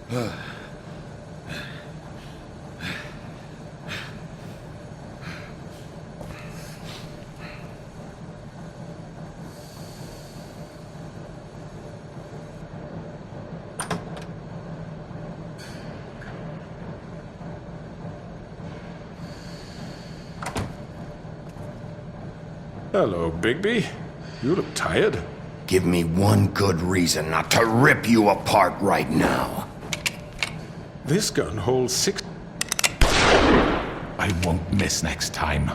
Hello, Bigby. You look tired. Give me one good reason not to rip you apart right now. This gun holds 6... I won't miss next time.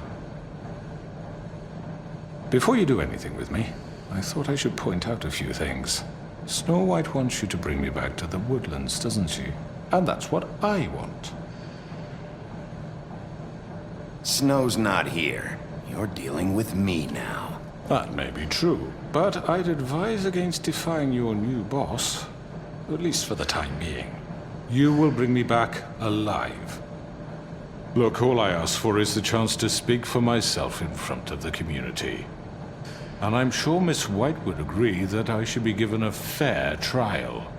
Before you do anything with me, I thought I should point out a few things. Snow White wants you to bring me back to the woodlands, doesn't she? And that's what I want. Snow's not here. You're dealing with me now. That may be true, but I'd advise against defying your new boss, at least for the time being. You will bring me back alive. Look, all I ask for is the chance to speak for myself in front of the community. And I'm sure Miss White would agree that I should be given a fair trial.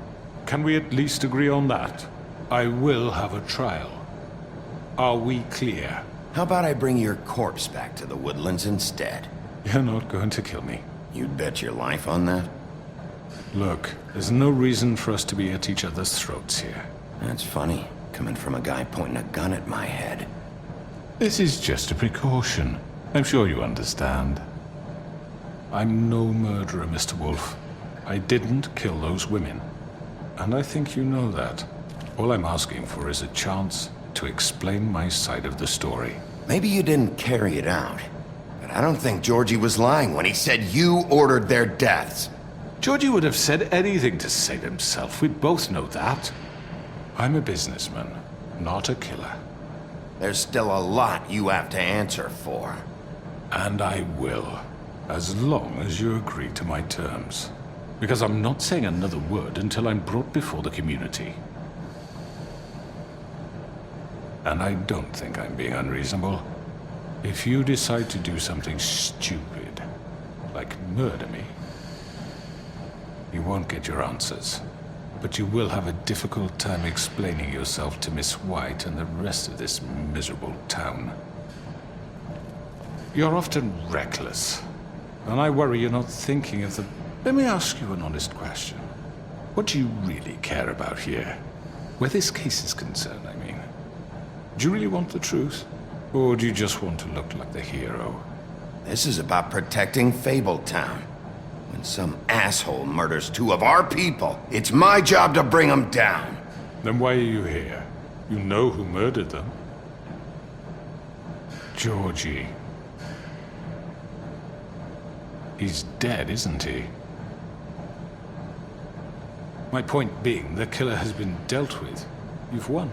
Can we at least agree on that? I will have a trial. Are we clear? How about I bring your corpse back to the woodlands instead? You're not going to kill me. You'd bet your life on that? Look, there's no reason for us to be at each other's throats here. That's funny, coming from a guy pointing a gun at my head. This is just a precaution. I'm sure you understand. I'm no murderer, Mr. Wolf. I didn't kill those women. And I think you know that. All I'm asking for is a chance to explain my side of the story. Maybe you didn't carry it out, but I don't think Georgie was lying when he said you ordered their deaths. Georgie would have said anything to save himself. We both know that. I'm a businessman, not a killer. There's still a lot you have to answer for. And I will, as long as you agree to my terms. Because I'm not saying another word until I'm brought before the community. And I don't think I'm being unreasonable. If you decide to do something stupid, like murder me, you won't get your answers. But you will have a difficult time explaining yourself to Miss White and the rest of this miserable town. You're often reckless, and I worry you're not thinking of the... Let me ask you an honest question. What do you really care about here? Where this case is concerned, I mean. Do you really want the truth? Or do you just want to look like the hero? This is about protecting Fabletown. When some asshole murders two of our people, it's my job to bring them down. Then why are you here? You know who murdered them. Georgie. He's dead, isn't he? My point being, the killer has been dealt with. You've won.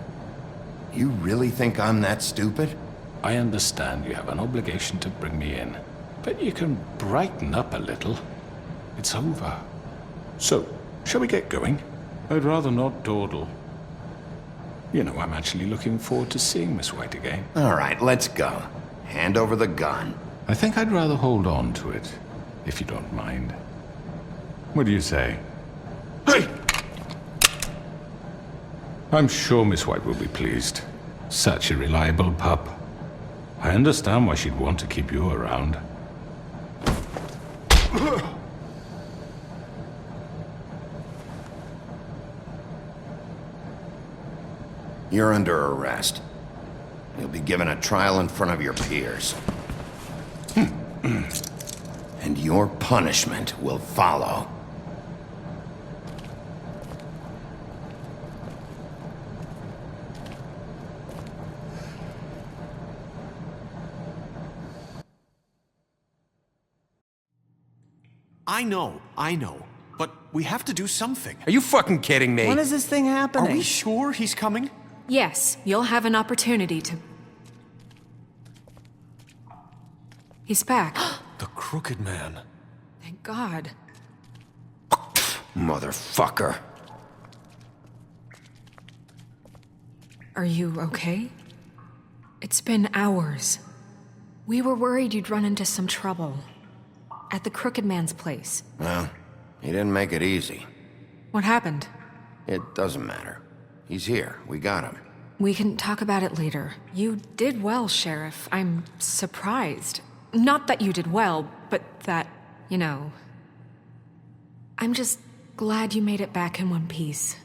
You really think I'm that stupid? I understand you have an obligation to bring me in, but you can brighten up a little. It's over. So, shall we get going? I'd rather not dawdle. You know, I'm actually looking forward to seeing Miss White again. All right, let's go. Hand over the gun. I think I'd rather hold on to it, if you don't mind. What do you say? Hey! I'm sure Miss White will be pleased. Such a reliable pup. I understand why she'd want to keep you around. You're under arrest. You'll be given a trial in front of your peers. And your punishment will follow. I know. But we have to do something. Are you fucking kidding me? When is this thing happening? Are we sure he's coming? Yes, you'll have an opportunity to... He's back. The Crooked Man. Thank God. Motherfucker. Are you okay? It's been hours. We were worried you'd run into some trouble. At the Crooked Man's place. Well, he didn't make it easy. What happened? It doesn't matter. He's here. We got him. We can talk about it later. You did well, Sheriff. I'm surprised. Not that you did well, but that, you know... I'm just glad you made it back in one piece.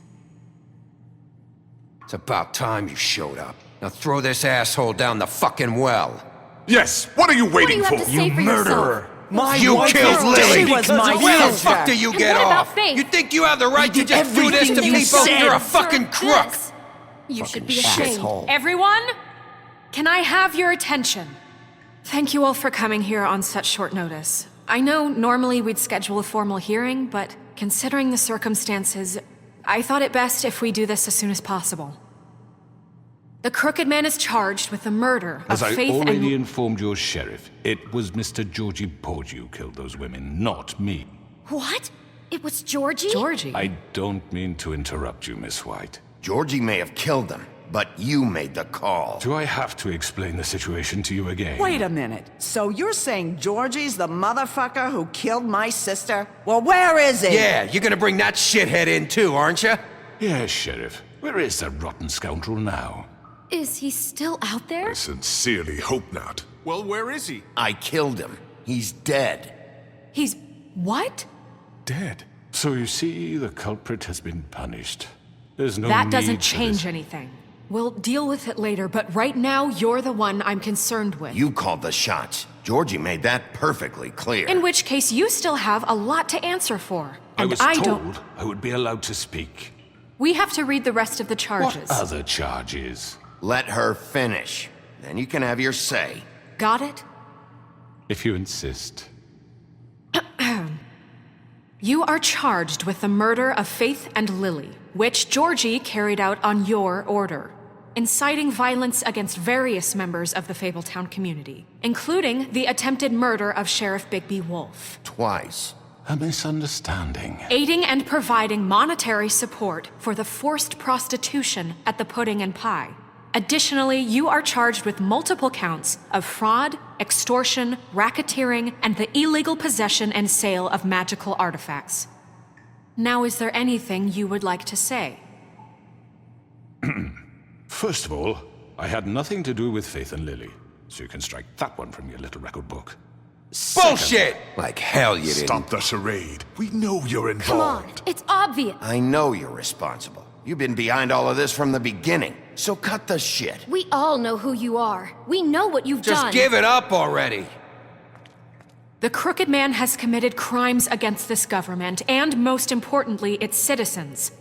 It's about time you showed up. Now throw this asshole down the fucking well. Yes, what are you waiting What do you have to say for yourself? You killed Lily! She was my Where the sister. fuck do you And get what about off? Faith? You think you have the right to did just do this to everything you people? said. You're a fucking crook! This. You should be ashamed. Asshole. Everyone, can I have your attention? Thank you all for coming here on such short notice. I know normally we'd schedule a formal hearing, but considering the circumstances, I thought it best if we do this as soon as possible. The Crooked Man is charged with the murder of As I Faith already and... informed your sheriff, it was Mr. Georgie Porgy who killed those women, not me. What? It was Georgie? Georgie? I don't mean to interrupt you, Miss White. Georgie may have killed them, but you made the call. Do I have to explain the situation to you again? Wait a minute. So you're saying Georgie's the motherfucker who killed my sister? Well, where is he? Yeah, you're gonna bring that shithead in too, aren't you? Yes, Sheriff. Where is that rotten scoundrel now? Is he still out there? I sincerely hope not. Well, where is he? I killed him. He's dead. He's... what? Dead. So you see, the culprit has been punished. There's no That need doesn't for change this. anything. We'll deal with it later, but right now, you're the one I'm concerned with. You called the shots. Georgie made that perfectly clear. In which case, you still have a lot to answer for. I And was I told don't... I would be allowed to speak. We have to read the rest of the charges. What other charges? Let her finish. Then you can have your say. Got it? If you insist. You are charged with the murder of Faith and Lily, which Georgie carried out on your order, inciting violence against various members of the Fabletown community, including the attempted murder of Sheriff Bigby Wolf, Twice. A misunderstanding. aiding and providing monetary support for the forced prostitution at the Pudding and Pie. Additionally, you are charged with multiple counts of fraud, extortion, racketeering, and the illegal possession and sale of magical artifacts. Now, is there anything you would like to say? First of all, I had nothing to do with Faith and Lily, so you can strike that one from your little record book. Bullshit! Like hell you didn't. Stop the charade. We know you're Come on, involved. it's obvious. I know you're responsible. You've been behind all of this from the beginning. So cut the shit. We all know who you are. We know what you've Just done. give it up already. The Crooked Man has committed crimes against this government and, most importantly, its citizens.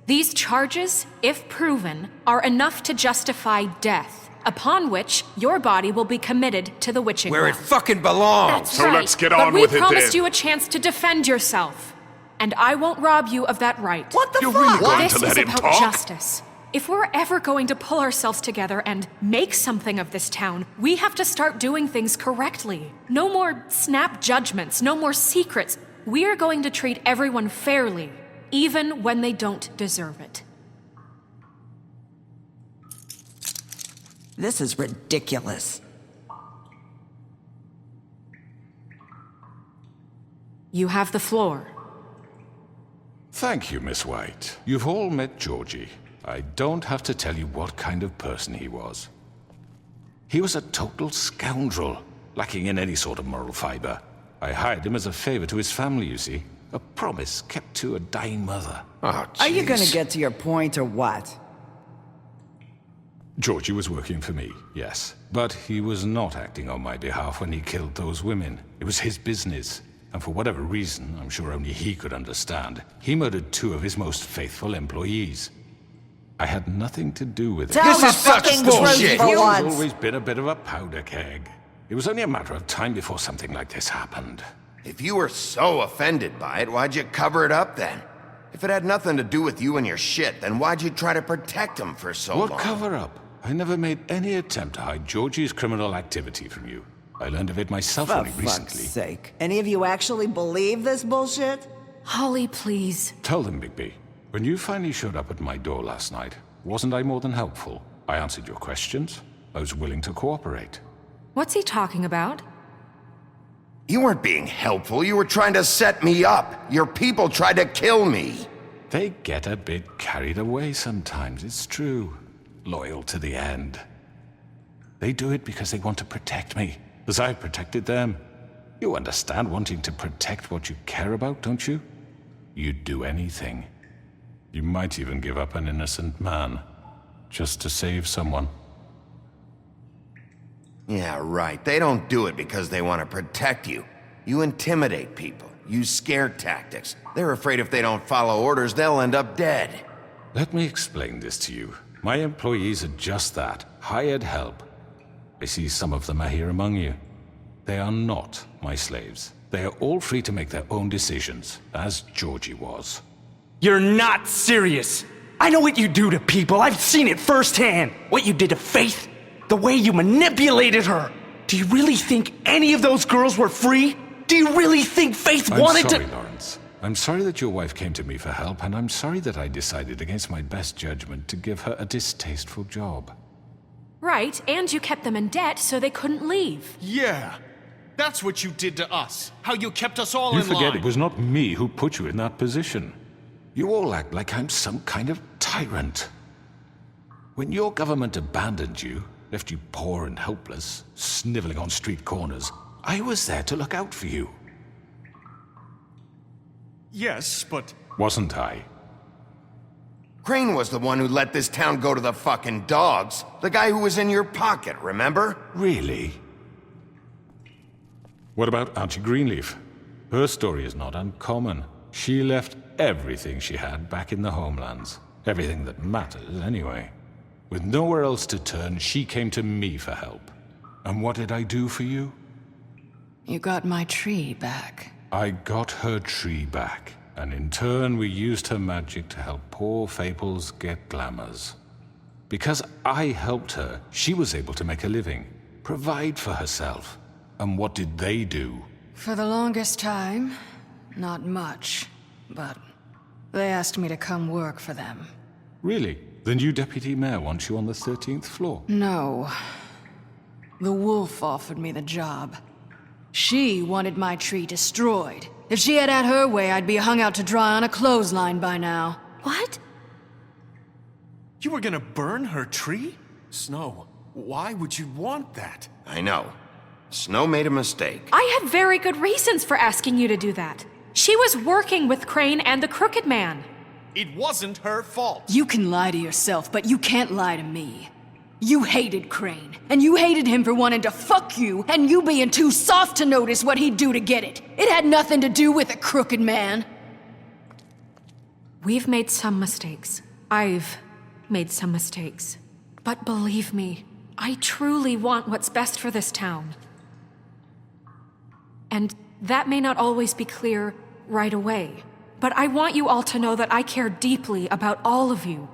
These charges, if proven, are enough to justify death, upon which your body will be committed to the witching Where it well. fucking belongs. That's So right. let's get But on we with it promised then. you a chance to defend yourself, and I won't rob you of that right. What the You're fuck? really going This to let is him about talk? justice. If we're ever going to pull ourselves together and make something of this town, we have to start doing things correctly. No more snap judgments, no more secrets. We are going to treat everyone fairly, even when they don't deserve it. This is ridiculous. You have the floor. Thank you, Miss White. You've all met Georgie. I don't have to tell you what kind of person he was. He was a total scoundrel, lacking in any sort of moral fiber. I hired him as a favor to his family, you see. A promise kept to a dying mother. Oh, Are you gonna jeez. get to your point or what? Georgie was working for me, yes. But he was not acting on my behalf when he killed those women. It was his business. And for whatever reason, I'm sure only he could understand, he murdered 2 of his most faithful employees. I had nothing to do with it. Tell This the is such fucking bullshit. truth for He's once. always been a bit of a powder keg. It was only a matter of time before something like this happened. If you were so offended by it, why'd you cover it up then? If it had nothing to do with you and your shit, then why'd you try to protect him for so What long? cover up? I never made any attempt to hide Georgie's criminal activity from you. I learned of it myself For only fuck's recently. sake. Any of you actually believe this bullshit? Holly, please. Tell them, Bigby. When you finally showed up at my door last night, wasn't I more than helpful? I answered your questions. I was willing to cooperate. What's he talking about? You weren't being helpful. You were trying to set me up. Your people tried to kill me. They get a bit carried away sometimes, it's true. Loyal to the end. They do it because they want to protect me, as I've protected them. You understand wanting to protect what you care about, don't you? You'd do anything. You might even give up an innocent man, just to save someone. Yeah, right. They don't do it because they want to protect you. You intimidate people, use scare tactics. They're afraid if they don't follow orders, they'll end up dead. Let me explain this to you. My employees are just that, hired help. I see some of them are here among you. They are not my slaves. They are all free to make their own decisions, as Georgie was. You're not serious. I know what you do to people. I've seen it firsthand. What you did to Faith. The way you manipulated her. Do you really think any of those girls were free? Do you really think Faith wanted I'm sorry, to— Lawrence. I'm sorry that your wife came to me for help, and I'm sorry that I decided against my best judgment to give her a distasteful job. Right, and you kept them in debt so they couldn't leave. Yeah. That's what you did to us. How you kept us all You in line. forget it was not me who put you in that position. You all act like I'm some kind of tyrant. When your government abandoned you, left you poor and helpless, sniveling on street corners, I was there to look out for you. Yes, but... Wasn't I? Crane was the one who let this town go to the fucking dogs. The guy who was in your pocket, remember? Really? What about Auntie Greenleaf? Her story is not uncommon. She left everything she had back in the homelands. Everything that matters, anyway. With nowhere else to turn, she came to me for help. And what did I do for you? You got my tree back. I got her tree back, and in turn we used her magic to help poor Fables get glamours. Because I helped her, she was able to make a living, provide for herself. And what did they do? For the longest time, not much, but they asked me to come work for them. Really? The new deputy mayor wants you on the 13th floor? No. The wolf offered me the job. She wanted my tree destroyed. If she had her way, I'd be hung out to dry on a clothesline by now. What? You were gonna burn her tree? Snow, why would you want that? I know. Snow made a mistake. I had very good reasons for asking you to do that. She was working with Crane and the Crooked Man. It wasn't her fault. You can lie to yourself, but you can't lie to me. You hated Crane, and you hated him for wanting to fuck you, and you being too soft to notice what he'd do to get it. It had nothing to do with a Crooked Man. We've made some mistakes. I've made some mistakes. But believe me, I truly want what's best for this town. And that may not always be clear right away. But I want you all to know that I care deeply about all of you.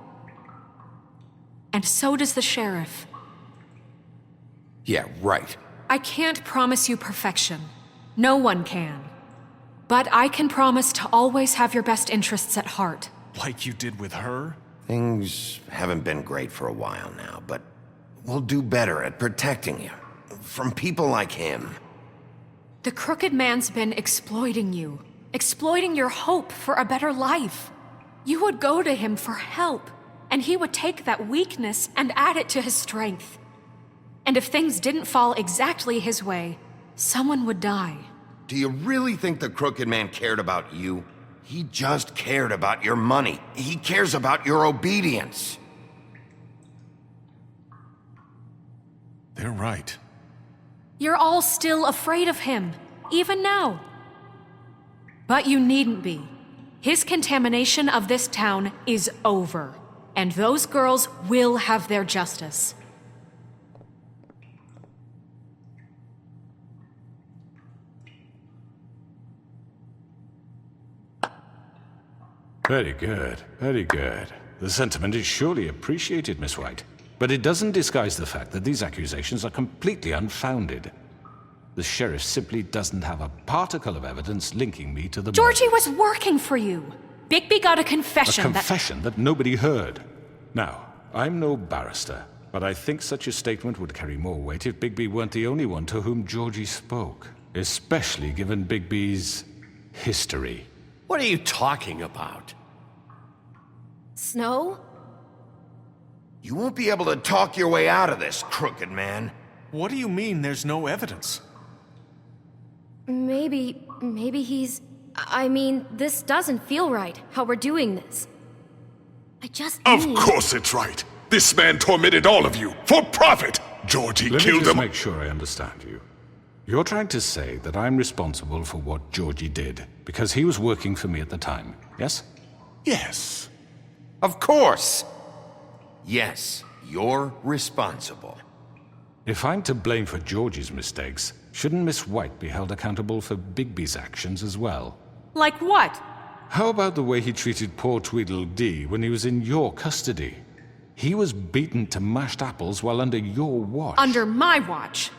And so does the sheriff. Yeah, right. I can't promise you perfection. No one can. But I can promise to always have your best interests at heart. Like you did with her? Things haven't been great for a while now, but we'll do better at protecting you. From people like him. The Crooked Man's been exploiting you. Exploiting your hope for a better life. You would go to him for help, and he would take that weakness and add it to his strength. And if things didn't fall exactly his way, someone would die. Do you really think the Crooked Man cared about you? He just cared about your money. He cares about your obedience. They're right. You're all still afraid of him, even now. But you needn't be. His contamination of this town is over, and those girls will have their justice. Very good, very good. The sentiment is surely appreciated, Miss White. But it doesn't disguise the fact that these accusations are completely unfounded. The sheriff simply doesn't have a particle of evidence linking me to the Georgie murder. was working for you. Bigby got a confession A confession that nobody heard. Now, I'm no barrister, but I think such a statement would carry more weight if Bigby weren't the only one to whom Georgie spoke. Especially given Bigby's history. What are you talking about? Snow? You won't be able to talk your way out of this, crooked man. What do you mean there's no evidence? Maybe he's... I mean, this doesn't feel right, how we're doing this. I just Of need... course it's right. This man tormented all of you, for profit! Georgie Let me killed just him. make sure I understand you. You're trying to say that I'm responsible for what Georgie did, because he was working for me at the time, yes? Yes. Of course. Yes, you're responsible. If I'm to blame for Georgie's mistakes, shouldn't Miss White be held accountable for Bigby's actions as well? Like what? How about the way he treated poor Tweedledee when he was in your custody? He was beaten to mashed apples while under your watch. Under my watch.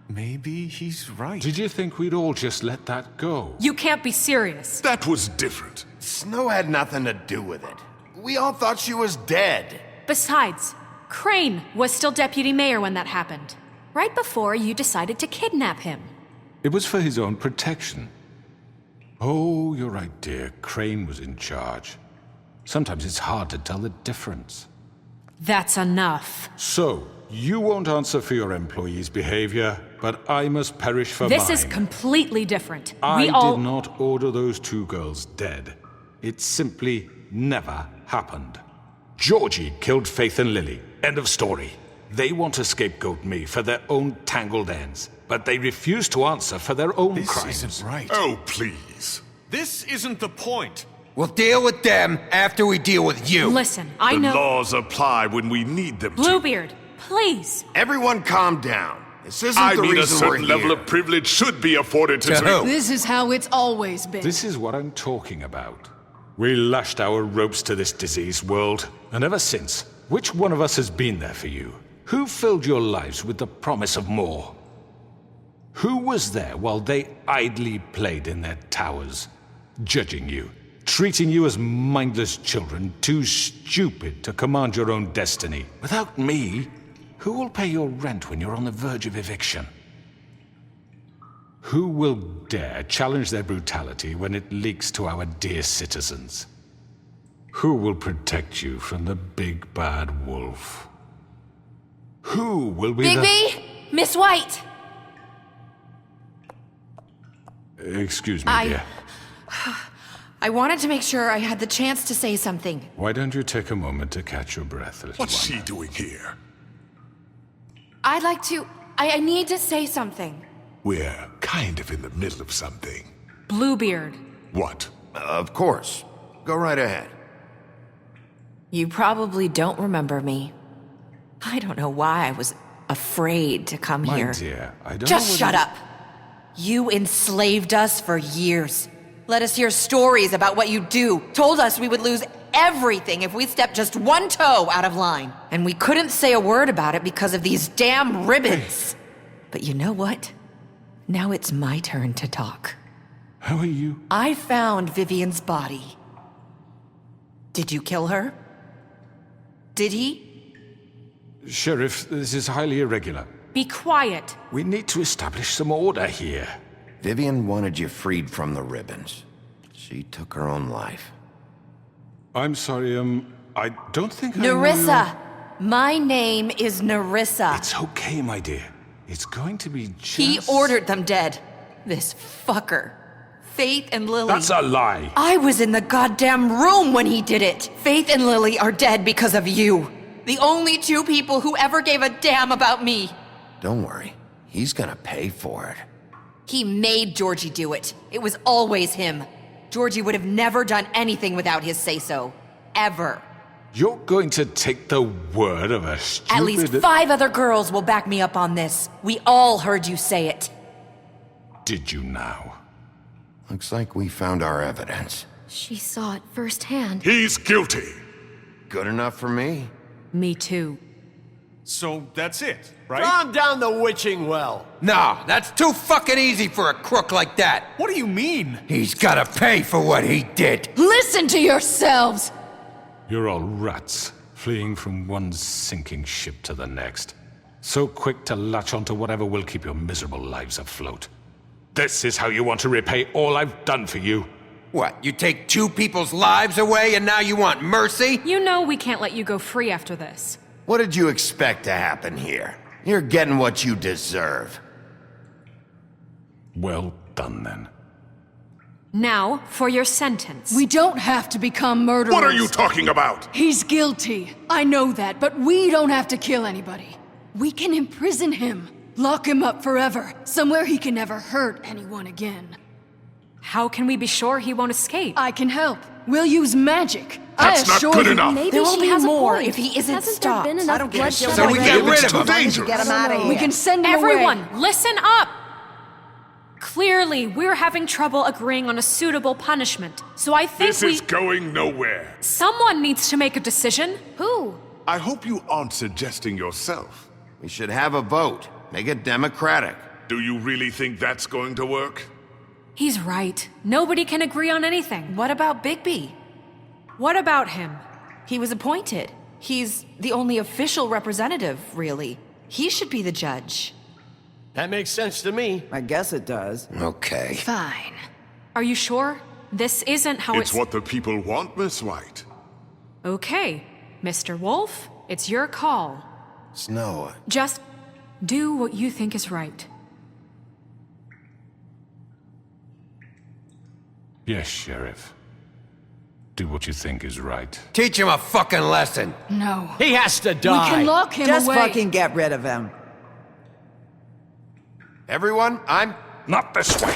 Maybe he's right. Did you think we'd all just let that go? You can't be serious. That was different. Snow had nothing to do with it. We all thought she was dead. Besides, Crane was still deputy mayor when that happened. Right before you decided to kidnap him. It was for his own protection. Oh, you're right, dear. Crane was in charge. Sometimes it's hard to tell the difference. That's enough. So, you won't answer for your employees' behavior, but I must perish for mine. This is completely different. I We all... did not order those two girls dead. It simply never happened. Georgie killed Faith and Lily. End of story. They want to scapegoat me for their own tangled ends, but they refuse to answer for their own This crimes. isn't right. Oh, please. This isn't the point. We'll deal with them after we deal with you. Listen, I The know... laws apply when we need them to. Bluebeard, please. Everyone calm down. This isn't I the mean, a reason we're certain level here. of privilege should be afforded to... To who? This is how it's always been. This is what I'm talking about. We lashed our ropes to this diseased world, and ever since, which one of us has been there for you? Who filled your lives with the promise of more? Who was there while they idly played in their towers, judging you, treating you as mindless children, too stupid to command your own destiny? Without me, who will pay your rent when you're on the verge of eviction? Who will dare challenge their brutality when it leaks to our dear citizens? Who will protect you from the big bad wolf? Who will be Bigby! Miss White! Excuse me, dear. I wanted to make sure I had the chance to say something. Why don't you take a moment to catch your breath, little What's one? she doing here? I'd like to... I need to say something. We're kind of in the middle of something. Bluebeard. What? Of course. Go right ahead. You probably don't remember me. I don't know why I was afraid to come My here. dear, I don't Just know shut whether- up. You enslaved us for years. Let us hear stories about what you do. Told us we would lose everything if we stepped just one toe out of line. And we couldn't say a word about it because of these damn ribbons. But you know what? Now it's my turn to talk. How are you? I found Vivian's body. Did you kill her? Did he? Sheriff, this is highly irregular. Be quiet. We need to establish some order here. Vivian wanted you freed from the ribbons. She took her own life. I'm sorry, I don't think I know Nerissa! My name is Nerissa. It's okay, my dear. It's going to be just... He ordered them dead. This fucker. Faith and Lily. That's a lie! I was in the goddamn room when he did it. Faith and Lily are dead because of you. The only two people who ever gave a damn about me. Don't worry. He's gonna pay for it. He made Georgie do it. It was always him. Georgie would have never done anything without his say-so. Ever. You're going to take the word of a stupid... At least 5 other girls will back me up on this. We all heard you say it. Did you now? Looks like we found our evidence. She saw it firsthand. He's guilty. Good enough for me. Me too. So that's it, right? Calm down the witching well. No, that's too fucking easy for a crook like that. What do you mean? He's gotta pay for what he did. Listen to yourselves! You're all rats, fleeing from one sinking ship to the next. So quick to latch onto whatever will keep your miserable lives afloat. This is how you want to repay all I've done for you? What, you take 2 people's lives away and now you want mercy? You know we can't let you go free after this. What did you expect to happen here? You're getting what you deserve. Well done, then. Now, for your sentence. We don't have to become murderers. What are you talking about? He's guilty. I know that, but we don't have to kill anybody. We can imprison him. Lock him up forever. Somewhere he can never hurt anyone again. How can we be sure he won't escape? I can help. We'll use magic. That's I not assure good you. enough. Maybe There will she be has more a point. if he isn't Hasn't stopped. there been enough I don't give a bloodshed shit. So we already? get rid It's of too him. dangerous. Get him out of here. We can send him Everyone, away. listen up! Clearly, we're having trouble agreeing on a suitable punishment, so I think This is going nowhere. Someone needs to make a decision. Who? I hope you aren't suggesting yourself. We should have a vote. Make it democratic. Do you really think that's going to work? He's right. Nobody can agree on anything. What about Bigby? What about him? He was appointed. He's the only official representative, really. He should be the judge. That makes sense to me. I guess it does. Okay. Fine. Are you sure? This isn't how It's what the people want, Miss White. Okay, Mr. Wolf, it's your call. Snow. Just do what you think is right. Yes, Sheriff. Do what you think is right. Teach him a fucking lesson. No. He has to We die. can lock him Just away. fucking get rid of him. Everyone, I'm... Not this way!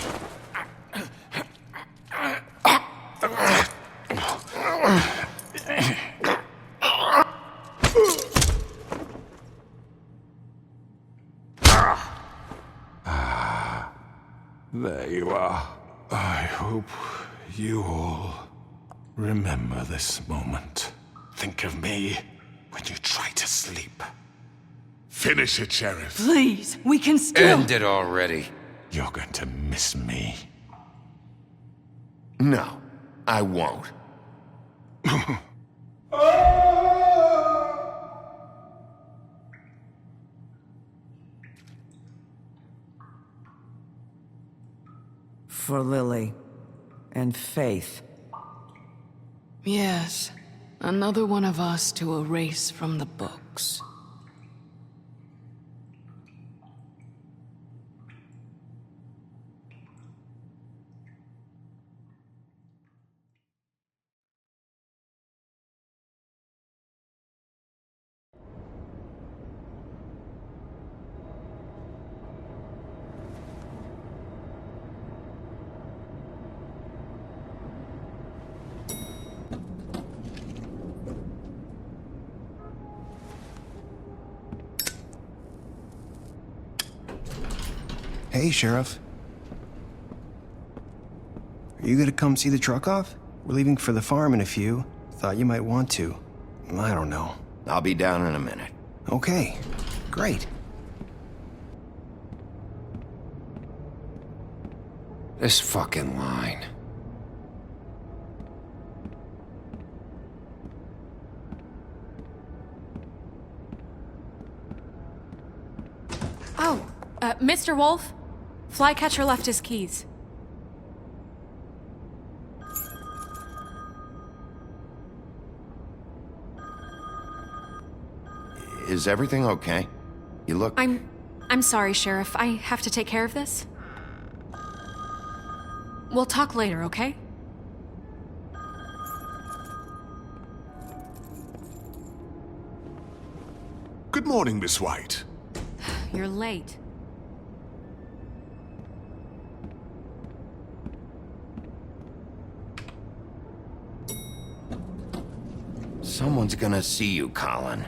There you are. I hope you all remember this moment. Think of me when you try to sleep. Finish it, Sheriff. Please, we can still... End it already. You're going to miss me. No, I won't. For Lily. And Faith. Yes. Another one of us to erase from the books. Hey, Sheriff. Are you gonna come see the truck off? We're leaving for the farm in a few. Thought you might want to. I don't know. I'll be down in a minute. Okay, great. This fucking line. Oh, Mr. Wolf, Flycatcher left his keys. Is everything okay? You look... I'm sorry, Sheriff. I have to take care of this. We'll talk later, okay? Good morning, Miss White. You're late. Someone's gonna see you, Colin.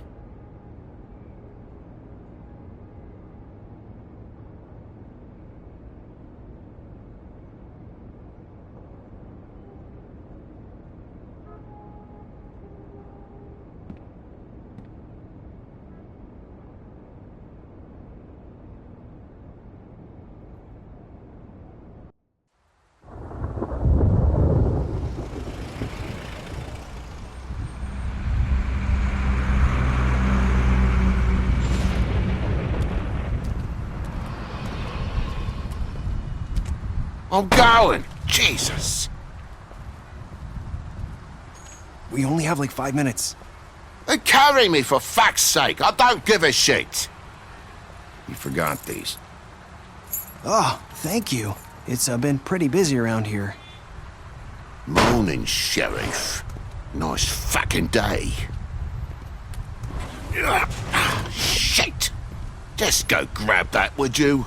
I'm going! Jesus! We only have like 5 minutes. Carry me, for fuck's sake. I don't give a shit. You forgot these. Oh, thank you. It's been pretty busy around here. Morning, Sheriff. Nice fucking day. Shit! Just go grab that, would you?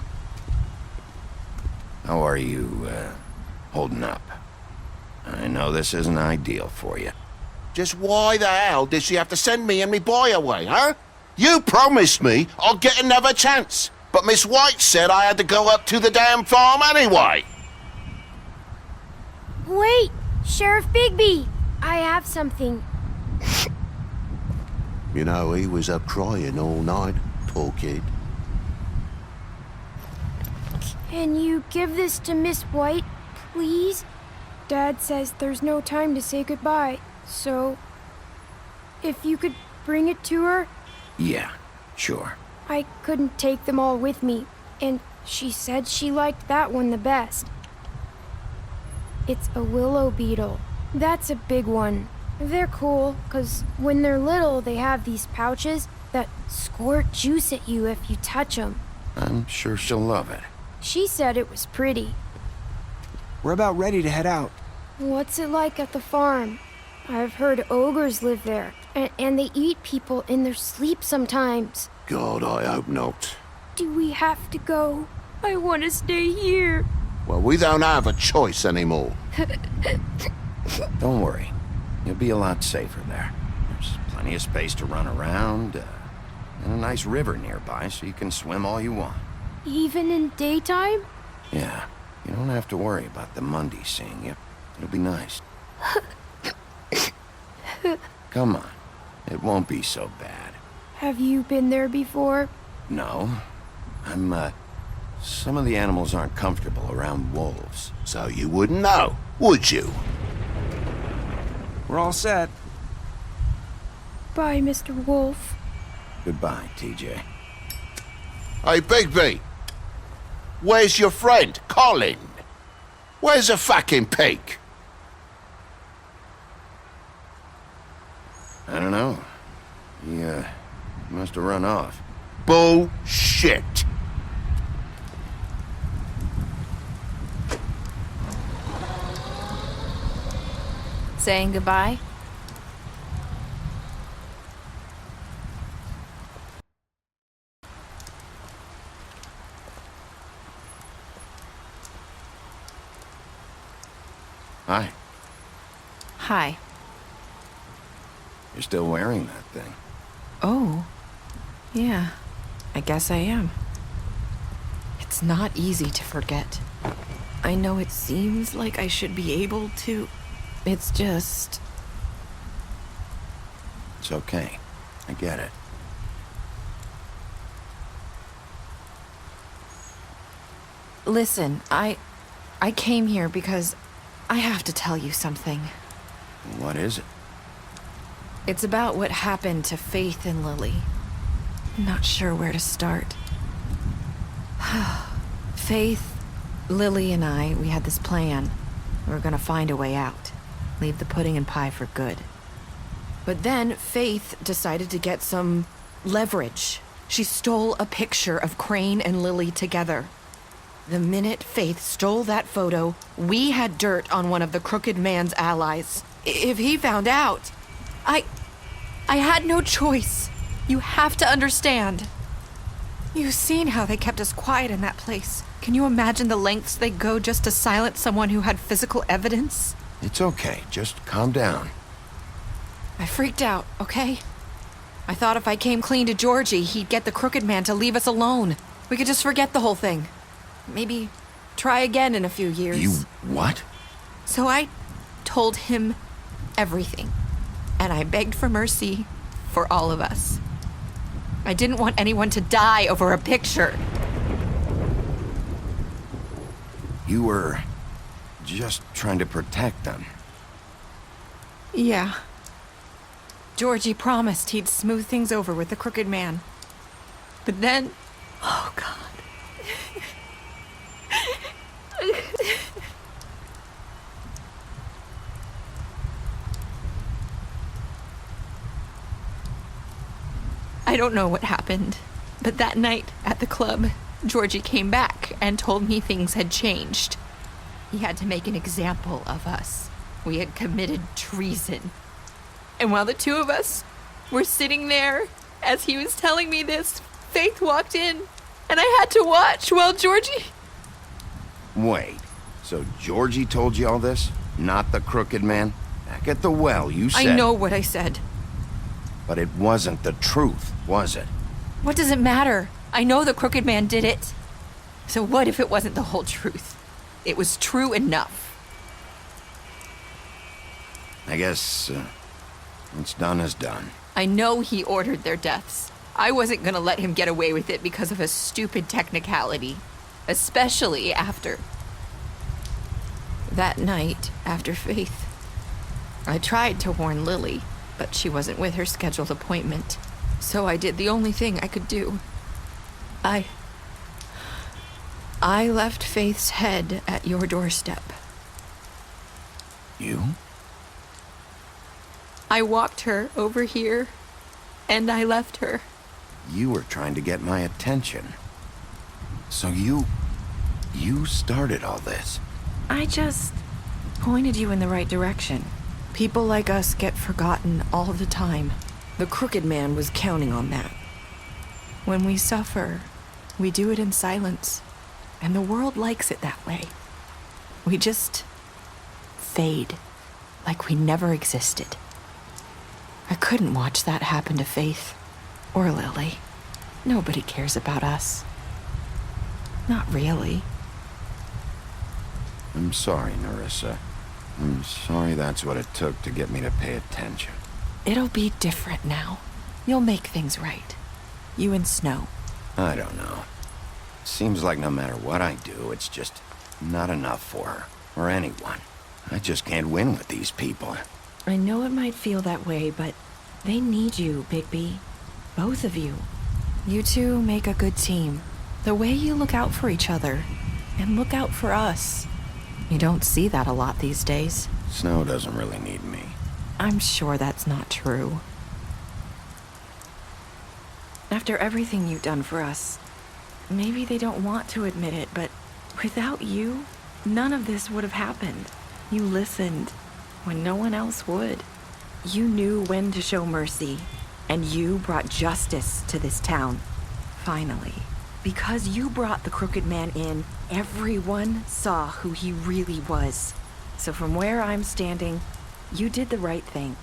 How are you, holding up? I know this isn't ideal for you. Just why the hell did she have to send me and me boy away, huh? You promised me I'll get another chance, but Miss White said I had to go up to the damn farm anyway. Wait, Sheriff Bigby! I have something. You know, he was up crying all night, poor kid. Can you give this to Miss White, please? Dad says there's no time to say goodbye, so if you could bring it to her? Yeah, sure. I couldn't take them all with me, and she said she liked that one the best. It's a willow beetle. That's a big one. They're cool, 'cause when they're little, they have these pouches that squirt juice at you if you touch them. I'm sure she'll love it. She said it was pretty. We're about ready to head out. What's it like at the farm? I've heard ogres live there, and they eat people in their sleep sometimes. God, I hope not. Do we have to go? I want to stay here. Well, we don't have a choice anymore. Don't worry. You'll be a lot safer there. There's plenty of space to run around, and a nice river nearby so you can swim all you want. Even in daytime? Yeah, you don't have to worry about the Mundy seeing you. It'll be nice. Come on. It won't be so bad. Have you been there before? No. Some of the animals aren't comfortable around wolves. So you wouldn't know, would you? We're all set. Bye, Mr. Wolf. Goodbye, TJ. Hey, Bigby. Where's your friend, Colin? Where's the fucking pig? I don't know. He must have run off. Bullshit. Saying goodbye? Hi. Hi. You're still wearing that thing. Oh. Yeah. I guess I am. It's not easy to forget. I know it seems like I should be able to. It's just... It's okay. I get it. Listen, I came here because I have to tell you something. What is it? It's about what happened to Faith and Lily. I'm not sure where to start. Faith, Lily, and I, we had this plan. We were gonna find a way out. Leave the pudding and pie for good. But then Faith decided to get some leverage. She stole a picture of Crane and Lily together. The minute Faith stole that photo, we had dirt on one of the crooked man's allies. If he found out, I had no choice. You have to understand. You've seen how they kept us quiet in that place. Can you imagine the lengths they go just to silence someone who had physical evidence? It's okay. Just calm down. I freaked out, okay? I thought if I came clean to Georgie, he'd get the crooked man to leave us alone. We could just forget the whole thing. Maybe try again in a few years. You what? So I told him everything. And I begged for mercy for all of us. I didn't want anyone to die over a picture. You were just trying to protect them. Yeah. Georgie promised he'd smooth things over with the crooked man. But then... Oh, God. don't know what happened, but that night at the club, Georgie came back and told me things had changed. He had to make an example of us. We had committed treason. And while the two of us were sitting there, as he was telling me this, Faith walked in, and I had to watch while Georgie... Wait, so Georgie told you all this? Not the crooked man? Back at the well, you said... I know what I said. But it wasn't the truth, was it? What does it matter? I know the crooked man did it. So what if it wasn't the whole truth? It was true enough. I guess, what's done is done. I know he ordered their deaths. I wasn't gonna let him get away with it because of a stupid technicality. Especially after... that night, after Faith. I tried to warn Lily, but she wasn't with her scheduled appointment. So I did the only thing I could do. I left Faith's head at your doorstep. You? I walked her over here, and I left her. You were trying to get my attention. So you started all this. I just pointed you in the right direction. People like us get forgotten all the time. The crooked man was counting on that. When we suffer, we do it in silence, and the world likes it that way. We just fade, like we never existed. I couldn't watch that happen to Faith, or Lily. Nobody cares about us. Not really. I'm sorry, Nerissa. I'm sorry that's what it took to get me to pay attention. It'll be different now. You'll make things right. You and Snow. I don't know. Seems like no matter what I do, it's just not enough for her, or anyone. I just can't win with these people. I know it might feel that way, but they need you, Bigby. Both of you. You two make a good team. The way you look out for each other, and look out for us. You don't see that a lot these days. Snow doesn't really need me. I'm sure that's not true. After everything you've done for us, maybe they don't want to admit it, but without you, none of this would have happened. You listened when no one else would. You knew when to show mercy, and you brought justice to this town. Finally. Because you brought the crooked man in, everyone saw who he really was. So from where I'm standing, you did the right thing.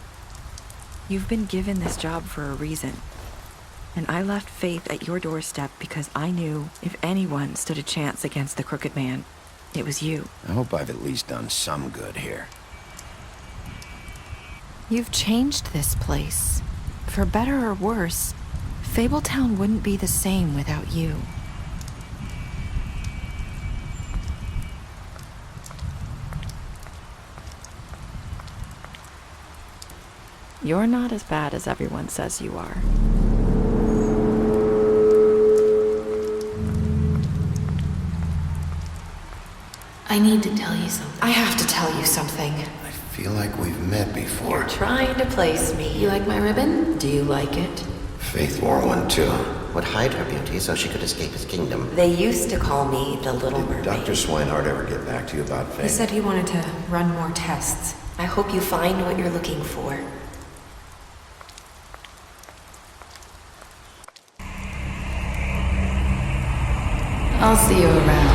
You've been given this job for a reason. And I left Faith at your doorstep because I knew if anyone stood a chance against the crooked man, it was you. I hope I've at least done some good here. You've changed this place. For better or worse, Fabletown wouldn't be the same without you. You're not as bad as everyone says you are. I need to tell you something. I have to tell you something. I feel like we've met before. You're trying to place me. You like my ribbon? Do you like it? Faith wore one too. Would hide her beauty so she could escape his kingdom. They used to call me the Little Mermaid. Dr. Swinehart ever get back to you about Faith? He said he wanted to run more tests. I hope you find what you're looking for. I'll see you around.